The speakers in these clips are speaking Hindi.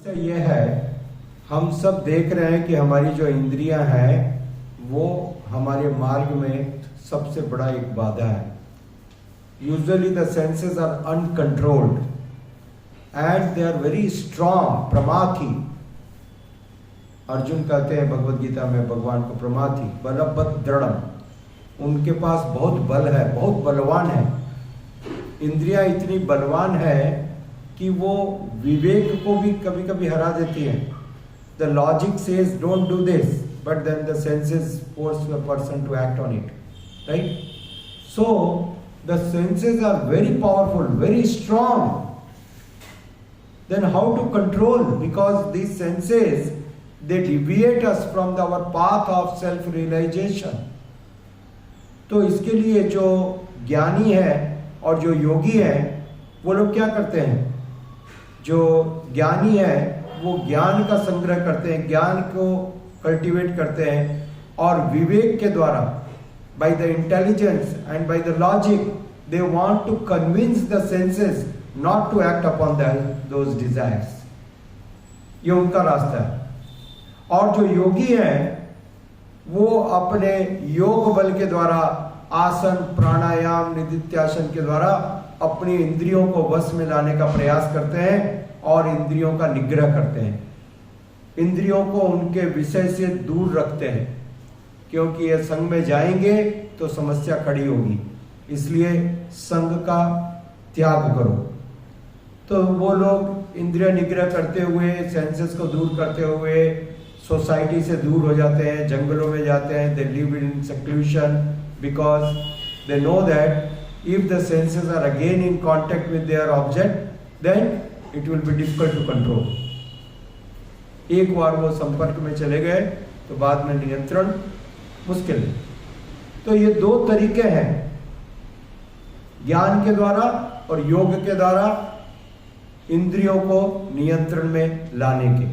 तो ये है, हम सब देख रहे हैं कि हमारी जो इंद्रियां हैं वो हमारे मार्ग में सबसे बड़ा एक बाधा है। Usually the senses are uncontrolled and they are very strong, प्रमाथी। अर्जुन कहते हैं भगवत गीता में भगवान को प्रमाथी, बलवत् दृढ़म। उनके पास बहुत बल है, बहुत बलवान है। इंद्रियां इतनी बलवान है कि वो विवेक को भी कभी कभी हरा देती हैं। The logic says don't do this, but then the senses force the person to act on it, right? So the senses are very powerful, very strong. Then how to control? Because these senses, they deviate us from our path of self-realization. तो इसके लिए जो ज्ञानी है और जो योगी है वो लोग क्या करते हैं? जो ज्ञानी है वो ज्ञान का संग्रह करते हैं, ज्ञान को कल्टीवेट करते हैं और विवेक के द्वारा, by the intelligence and by the logic, they want to convince the senses not to act upon those desires. ये उनका रास्ता है। और जो योगी हैं वो अपने योग बल के द्वारा, आसन, प्राणायाम, निदिध्यासन के द्वारा अपनी इंद्रियों को वश में लाने का प्रयास करते हैं और इंद्रियों का निग्रह करते हैं। इंद्रियों को उनके विषय से दूर रखते हैं, क्योंकि ये संग में जाएंगे तो समस्या खड़ी होगी। इसलिए संग का त्याग करो। तो वो लोग इंद्रिय निग्रह करते हुए, सेंसेस को दूर करते हुए सोसाइटी से दूर हो जाते हैं, जंगलों में जाते हैं। They live in seclusion because they know that if the senses are again in contact with their object then it will be difficult to control. एक बार वो संपर्क में चले गए तो बाद में नियंत्रण मुश्किल है। तो ये दो तरीके हैं, ज्ञान के द्वारा और योग के द्वारा इंद्रियों को नियंत्रण में लाने के।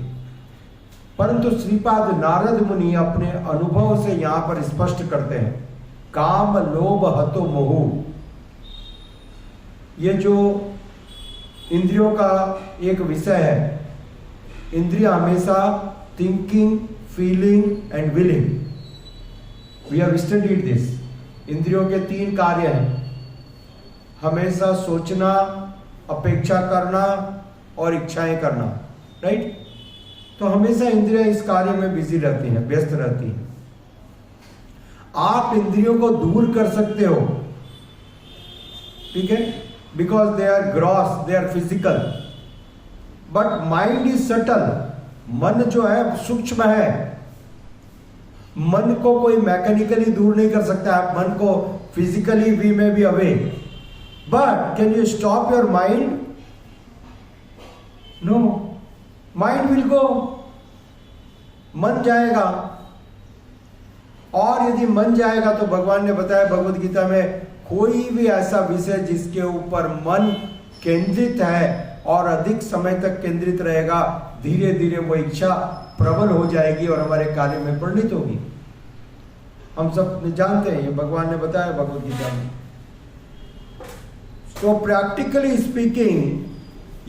परंतु श्रीपाद नारद मुनि अपने अनुभव से यहां पर स्पष्ट करते हैं, काम लोभ हतो मोह। ये जो इंद्रियों का एक विषय है, इंद्रिय हमेशा thinking, feeling and willing, we have studied this. इंद्रियों के तीन कार्य हैं, हमेशा सोचना, अपेक्षा करना और इच्छाएं करना, राइट? तो हमेशा इंद्रियां इस कार्य में बिजी रहती हैं, व्यस्त रहती हैं। आप इंद्रियों को दूर कर सकते हो, ठीक है, because they are gross, they are physical, but mind is subtle. मन जो है सूक्ष्म है। मन को कोई मैकेनिकली दूर नहीं कर सकता। आप मन को फिजिकली वी में be away, but can you stop your mind? No, mind will go, मन जाएगा। और यदि मन जाएगा तो भगवान ने बताया भगवत गीता में, कोई भी ऐसा विषय जिसके ऊपर मन केंद्रित है और अधिक समय तक केंद्रित रहेगा, धीरे धीरे वो इच्छा प्रबल हो जाएगी और हमारे कार्य में परिणित होगी। हम सब जानते हैं, ये भगवान ने बताया भगवत गीता में। तो प्रैक्टिकली स्पीकिंग,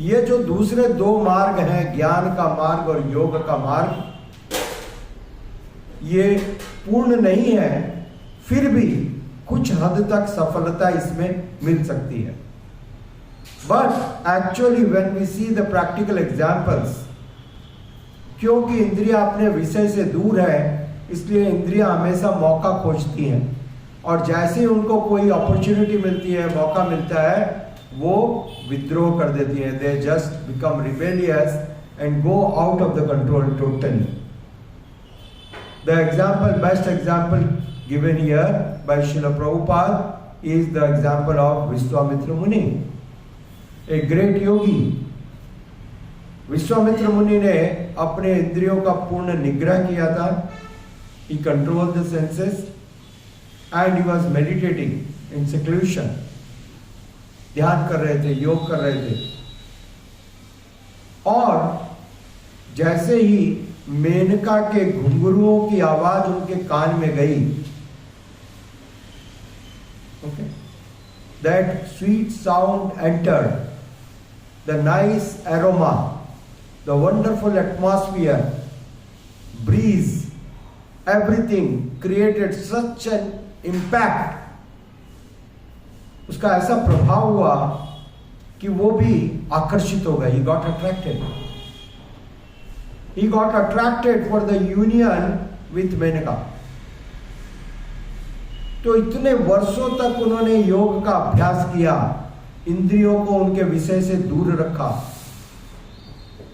ये जो दूसरे दो मार्ग हैं, ज्ञान का मार्ग और योग का मार्ग, ये पूर्ण नहीं है, फिर भी कुछ हद तक सफलता इसमें मिल सकती है। But actually when we see the practical examples, क्योंकि इंद्रियां अपने विषय से दूर है, इसलिए इंद्रियां हमेशा मौका खोजती हैं और जैसे ही उनको कोई अपॉर्चुनिटी मिलती है, मौका मिलता है, वो विद्रोह कर देती हैं। They just become rebellious and go out of the control totally. The example, best example given here bye Srila Prabhupada is the example of Vishwamitra मुनि, ए ग्रेट योगी। विश्वामित्र मुनि ने अपने इंद्रियों का पूर्ण निग्रह किया था। He controlled the senses and he was meditating in seclusion, ध्यान कर रहे थे, योग कर रहे थे। और जैसे ही मेनका के घुंघरुओं की आवाज उनके कान में गई, okay, that sweet sound entered, the nice aroma, the wonderful atmosphere, breeze, everything created such an impact. उसका ऐसा प्रभाव हुआ कि वो भी आकर्षित हो गए. He got attracted. He got attracted for the union with Menaka. तो इतने वर्षों तक उन्होंने योग का अभ्यास किया, इंद्रियों को उनके विषय से दूर रखा.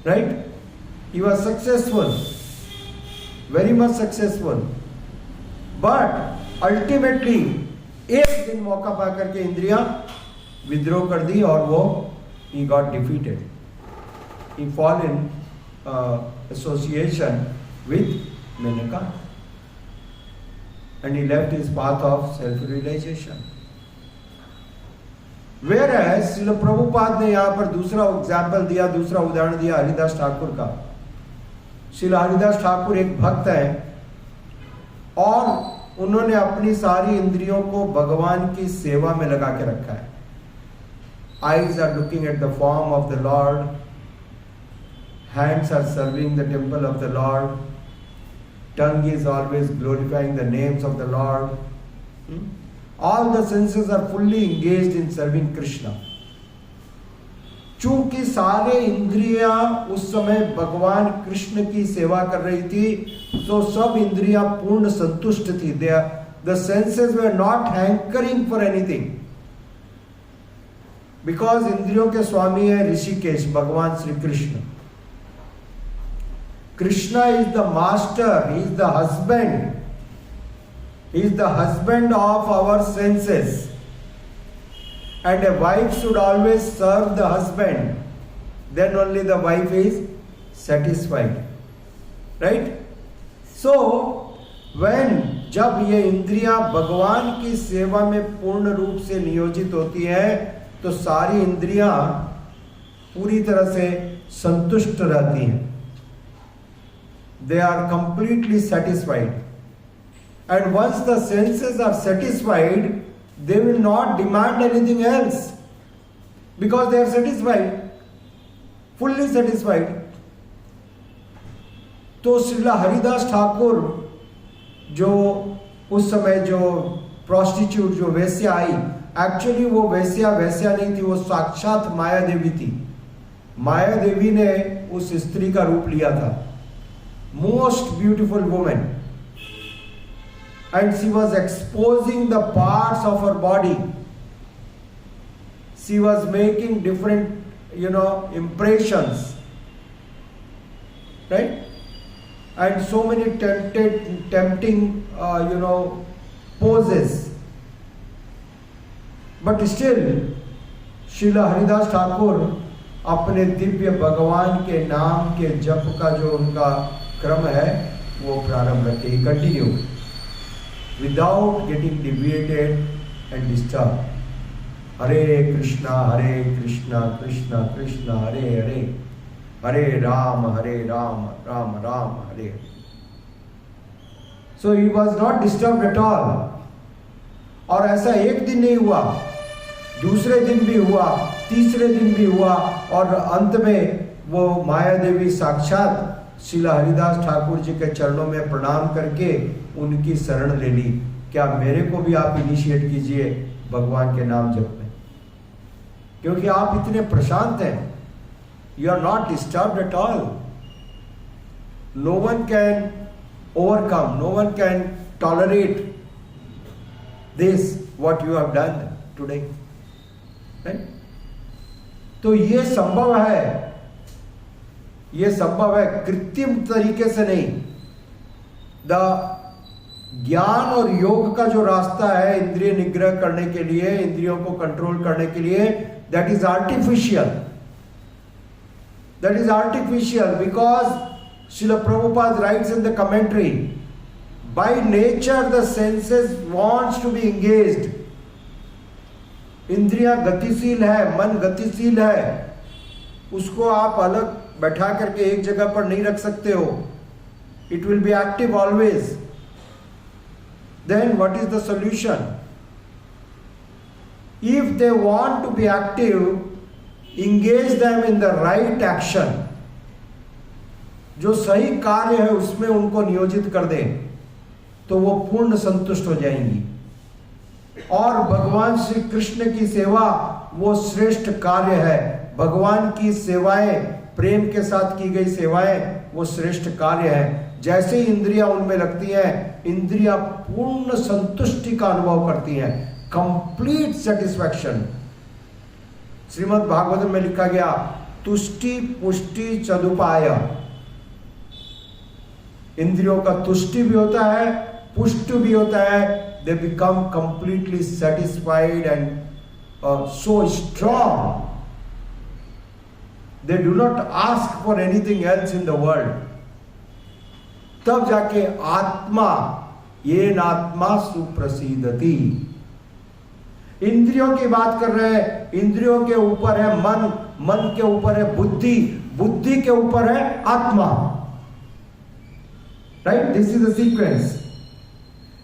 Right? He was successful, very much successful. But ultimately एक दिन मौका पाकर के इंद्रियां विद्रोह कर दी और वो he got defeated. He fall in association with Menaka and he left his path of self-realization. Whereas Srila Prabhupada ने यहाँ पर दूसरा एग्जाम्पल दिया, दूसरा उदाहरण दिया हरिदास ठाकुर का. श्रील हरिदास ठाकुर एक भक्त है और उन्होंने अपनी सारी इंद्रियों को भगवान की सेवा में लगा के रखा है. Eyes are looking at the form of the Lord, hands are serving the temple of the Lord, tongue is always glorifying the names of the Lord. All the senses are fully engaged in serving Krishna. चूंकि सारे इंद्रियां उस समय भगवान कृष्ण की सेवा कर रही थी, तो सब इंद्रियां पूर्ण संतुष्ट थी. The senses were not hankering for anything. Because इंद्रियों के स्वामी है ऋषिकेश, भगवान Shri Krishna. Krishna is the master, he is the husband. He is the husband of our senses. And a wife should always serve the husband. Then only the wife is satisfied. Right? So, जब ये इंद्रियां भगवान की सेवा में पूर्ण रूप से नियोजित होती हैं, तो सारी इंद्रियां पूरी तरह से संतुष्ट रहती हैं. They are completely satisfied. And once the senses are satisfied, they will not demand anything else. Because they are satisfied, fully satisfied. तो श्रीला हरिदास ठाकुर जो उस समय जो प्रोस्टिट्यूट जो वैश्या आई, एक्चुअली वो वैश्या नहीं थी, वो साक्षात माया देवी थी. माया देवी ने उस स्त्री का रूप लिया था. Most beautiful woman, and she was exposing the parts of her body. She was making different, impressions, right? And so many tempting, poses. But still, Srila Haridas Thakur अपने दिव्य भगवान के नाम के जप का जो उनका क्रम है वो प्रारंभ रखे. He continue without getting deviated and disturb. Hare Krishna Krishna Krishna Hare Hare, Hare Ram Ram Ram Hare. So he was not disturb at all. और ऐसा एक दिन नहीं हुआ, दूसरे दिन भी हुआ, तीसरे दिन भी हुआ, और अंत में वो माया देवी साक्षात श्रीला हरिदास ठाकुर जी के चरणों में प्रणाम करके उनकी शरण ले ली. क्या मेरे को भी आप इनिशिएट कीजिए भगवान के नाम जप में, क्योंकि आप इतने प्रशांत हैं. You are not disturbed at all. No one can overcome, no one can tolerate this what you have done today. तो ये संभव है, ये संभव है कृत्रिम तरीके से नहीं. द ज्ञान और योग का जो रास्ता है इंद्रिय निग्रह करने के लिए, इंद्रियों को कंट्रोल करने के लिए, that is artificial. That is artificial because Srila Prabhupada writes in the commentary, by nature the senses wants to be engaged. इंद्रियां गतिशील है, मन गतिशील है, उसको आप अलग बैठा करके एक जगह पर नहीं रख सकते हो. It will be active always. Then what is the solution? If they want to be active, engage them in the right action. जो सही कार्य है उसमें उनको नियोजित कर दें तो वो पूर्ण संतुष्ट हो जाएंगी। और भगवान श्री कृष्ण की सेवा वो श्रेष्ठ कार्य है। भगवान की सेवाएं, प्रेम के साथ की गई सेवाएं वो श्रेष्ठ कार्य है। जैसे ही इंद्रियां उनमें लगती हैं, इंद्रियां पूर्ण संतुष्टि का अनुभव करती हैं, कंप्लीट सेटिस्फैक्शन। श्रीमद् भागवत में लिखा गया, तुष्टि पुष्टि चदुपाय। इंद्रियों का तुष्टि भी होता है, पुष्ट भी होता है। They become completely satisfied and so strong. They do not ask for anything else in the world. तब जाके आत्मा, ये नात्मा सुप्रसिद्धति। इंद्रियों की बात कर रहे हैं, इंद्रियों के ऊपर है मन, मन के ऊपर है बुद्धि, बुद्धि के ऊपर है आत्मा। Right, this is the sequence.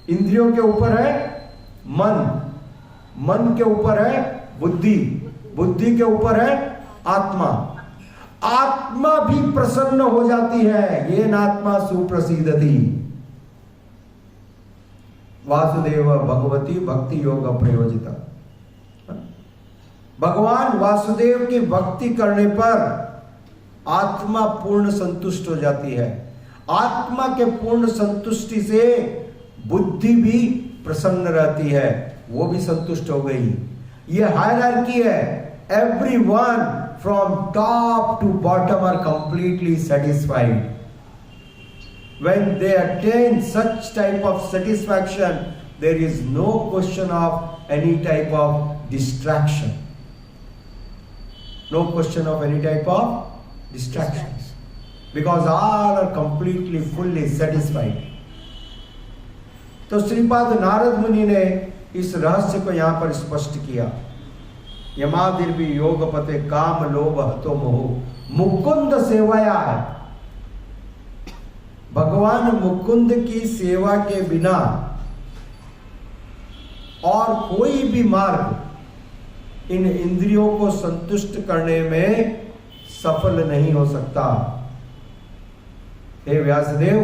इंद्रियों के ऊपर है मन, मन के ऊपर है बुद्धि, बुद्धि के ऊपर है आत्मा। आत्मा भी प्रसन्न हो जाती है, ये नात्मा सुप्रसिद्धति। वासुदेव भगवती भक्ति योग प्रयोजिता। भगवान वासुदेव की भक्ति करने पर आत्मा पूर्ण संतुष्ट हो जाती है। आत्मा के पूर्ण संतुष्टि से बुद्धि भी प्रसन्न रहती है, वो भी संतुष्ट हो गई। ये हायरार्की है। Everyone from top to bottom are completely satisfied. When they attain such type of satisfaction, there is no question of any type of distraction. No question of any type of distractions. Because all are completely, fully satisfied. तो श्रीपाद नारद मुनि ने इस रहस्य को यहां पर स्पष्ट किया। यमादिर्भि योगपते काम लोभ हतो मोह मुकुंद सेवाया। भगवान मुकुंद की सेवा के बिना और कोई भी मार्ग इन इंद्रियों को संतुष्ट करने में सफल नहीं हो सकता। हे व्यासदेव,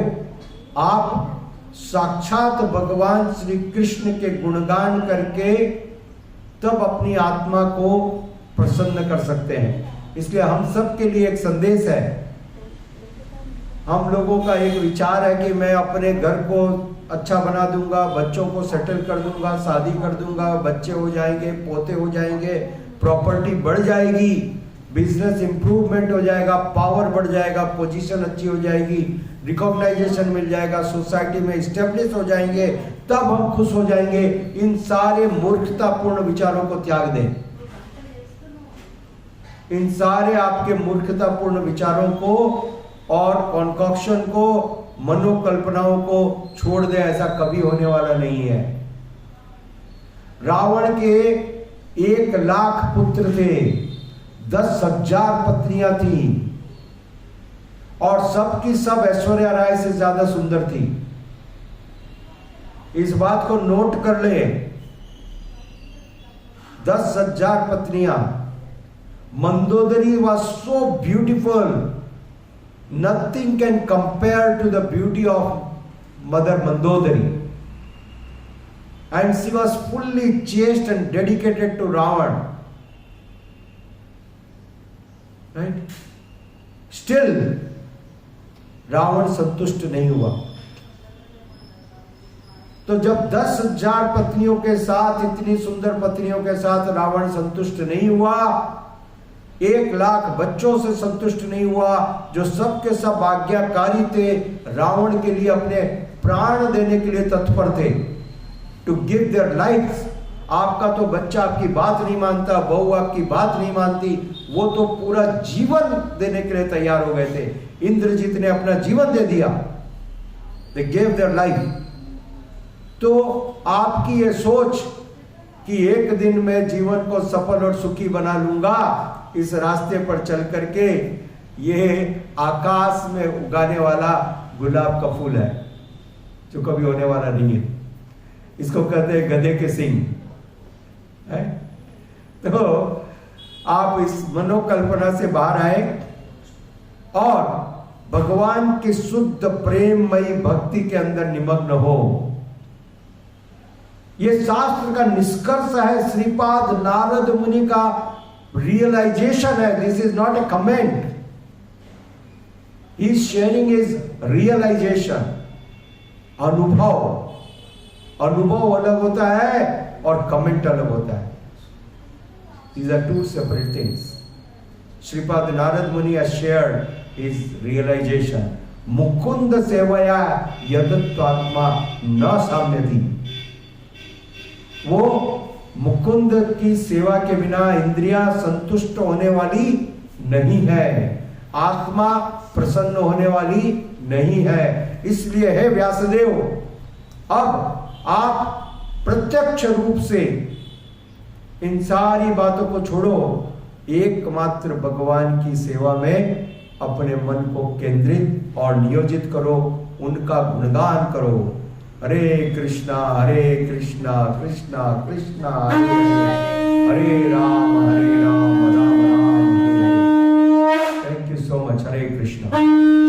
आप साक्षात भगवान श्री कृष्ण के गुणगान करके तब अपनी आत्मा को प्रसन्न कर सकते हैं। इसलिए हम सब के लिए एक संदेश है। हम लोगों का एक विचार है कि मैं अपने घर को अच्छा बना दूंगा, बच्चों को सेटल कर दूंगा, शादी कर दूंगा, बच्चे हो जाएंगे, पोते हो जाएंगे, प्रॉपर्टी बढ़ जाएगी, बिजनेस इंप्रूवमेंट हो जाएगा, पावर बढ़ जाएगा, पोजीशन अच्छी हो जाएगी, रिकॉग्नाइजेशन मिल जाएगा, सोसाइटी में स्टेब्लिश हो जाएंगे, तब हम खुश हो जाएंगे। इन सारे मूर्खतापूर्ण विचारों को त्याग दें। इन सारे आपके मूर्खतापूर्ण विचारों को और कॉन्कॉक्शन को, मनोकल्पनाओं को छोड़ दे। ऐसा कभी होने वाला नहीं है। रावण के 1,00,000 पुत्र थे, 10,000 पत्नियां थी और सबकी सब ऐश्वर्या राय से ज्यादा सुंदर थी। इस बात को नोट कर ले। 10,000 पत्नियां। Mandodari was so beautiful, nothing can compare to the beauty of mother Mandodari, and she was fully chaste and dedicated to Ravana. Right, still Ravana संतुष्ट नहीं हुआ। तो जब 10,000 पत्नियों के साथ, इतनी सुंदर पत्नियों के साथ रावण संतुष्ट नहीं हुआ, 1,00,000 बच्चों से संतुष्ट नहीं हुआ, जो सब के सब आज्ञाकारी थे, रावण के लिए अपने प्राण देने के लिए तत्पर थे, टू गिव देयर लाइफ। आपका तो बच्चा आपकी बात नहीं मानता, बहू आपकी बात नहीं मानती, वो तो पूरा जीवन देने के लिए तैयार हो गए थे। इंद्रजीत ने अपना जीवन दे दिया, दे गेव देयर लाइफ। तो आपकी ये सोच कि एक दिन मैं जीवन को सफल और सुखी बना लूंगा, इस रास्ते पर चल करके, ये आकाश में उगाने वाला गुलाब का फूल है जो कभी होने वाला नहीं है। इसको कहते हैं गधे के सिंग है। तो आप इस मनोकल्पना से बाहर आए और भगवान के शुद्ध प्रेममयी भक्ति के अंदर निमग्न हो। यह शास्त्र का निष्कर्ष है, श्रीपाद नारद मुनि का रियलाइजेशन है। This is not a comment, he is sharing his realisation. अनुभव अलग होता है और कमेंट अलग होता है। These are two separate things. Shripad Narad मुनि has shared his realization. Mukund सेवया यदत्वात्मा न साम्यति। वो मुकुंद की सेवा के बिना इंद्रियां संतुष्ट होने वाली नहीं है, आत्मा प्रसन्न होने वाली नहीं है। इसलिए हे व्यासदेव, अब आप प्रत्यक्ष रूप से इन सारी बातों को छोड़ो, एकमात्र भगवान की सेवा में अपने मन को केंद्रित और नियोजित करो, उनका गुणगान करो। हरे कृष्णा कृष्णा कृष्णा कृष्णा हरे हरे, हरे राम